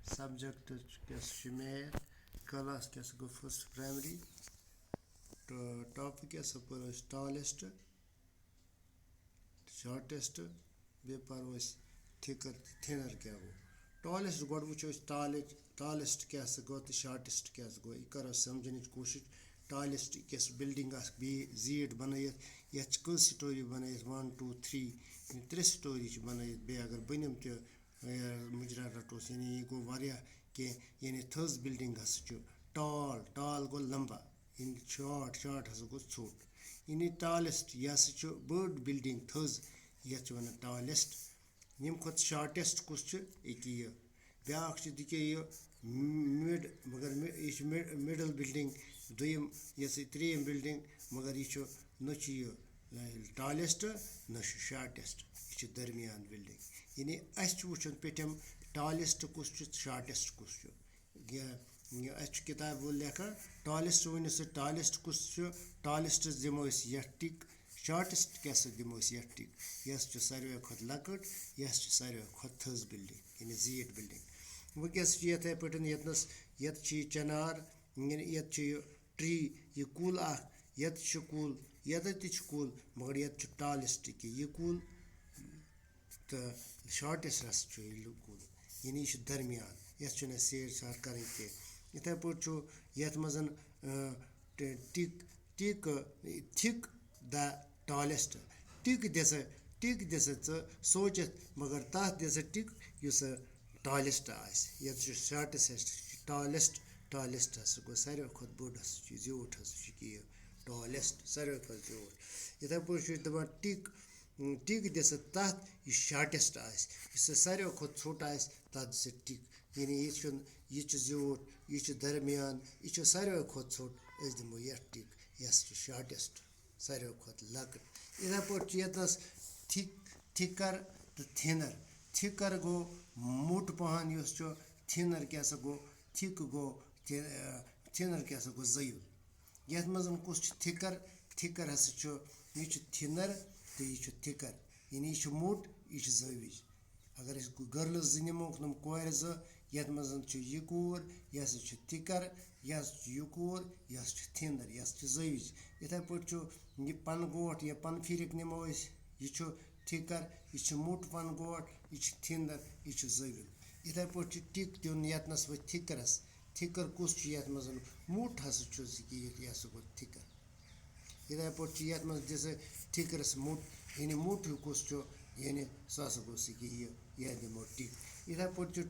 Subject कैसे math class कैसे गो first primary तो टॉपिक कैसे पर tallest shortest बे पर thicker thinner क्या गो tallest गोड वो tallest कैसे गो तो shortest कैसे गो ये करो समझने की कोशिश tallest कैसे बिल्डिंग आस बी जीट बनाइए या कल स्टोरी बनाइए 1 2 3 3 स्टोरी बनाइए बे अगर बनिम तो मुजरा रटोस यानी ये गो वारिया के यानी थर्स बिल्डिंग हस टॉल गो लंबा इन शॉर्ट हस गो छोट यानी टॉलेस्ट यह बर्ड बिल्डिंग थर्स यह वन टॉलेस्ट यम खुद शॉर्टेस्ट कुछ ये ब्या दिखे ये मिड मगर यह मिडल बिल्डिंग दुम ये त्रेम बिल्डिंग मगर यह न टॉलेस्ट न शॉर्टेस्ट यह दरमियान बिल्डिंग यानी वुचन पेटम टॉलेस्ट कुछ शॉर्टेस्ट कुछ किताब वो लेखा टॉलेस्ट वन टॉलेस्ट कुछ टॉलेस्ट दिमो यह टिक शॉर्टेस्ट कैसे दिमो यह टिक यह सारे खुद लकट यह सारे खुद थज बिल्डिंग यानी जीट बिल्डिंग वस ये पे ये चनार ये ट्री यह कुल ये कुल ये कुल मगर ये टॉलेस्ट यह कुल तो शॉर्टेस्ट हस कुल यानी यह दरमियान यह सेड सार कर इथे पे ये मज थिक द टॉलेस्ट टिक दिस सोचित मगर तथ दिस टिक इस टॉलेस्ट ये शॉर्टेस्ट टॉलेस्ट हस गो सारे खुद बोड़ हस ज्यूट हस टॉलेस्ट सारे खुद ज्यूट इथे पे दपान टिक दिस तथ यह शॉर्टेस्ट इस सारे खुद छोट तथ दिस टिक यानी यह ज्यूट यह दरमियान यह सारे खुद छोट दिमो यह टिक यह शॉर्टेस्ट सारे खुद लकट इथे पे थिकर तो थिनर थिकर गो मोट पहन थिनर क्या गो थिक गो थिनर क्या गो जयुल ये मज कुछ थिकर हस यह थिनर तो यह थिकर यानी यह मोट यह जविज अगर गर्ल्स निमो नम कोर ये मज यह कोर यह थिकर यह कोर यह थिनर यह जविज इथे पे यह पन गोट यह पन फिरिक निमो यह थिकर यह मोट पन गोट यह थिनर यह जविल इथे पे टिक दिन यस वो थिकर कुछ ये मज मोट हस यह गो थिकर इथे पे ये मज दिस थिकरस मोट यानी मोट कुछ यानी सह गो यह दिमो टिक इथे पे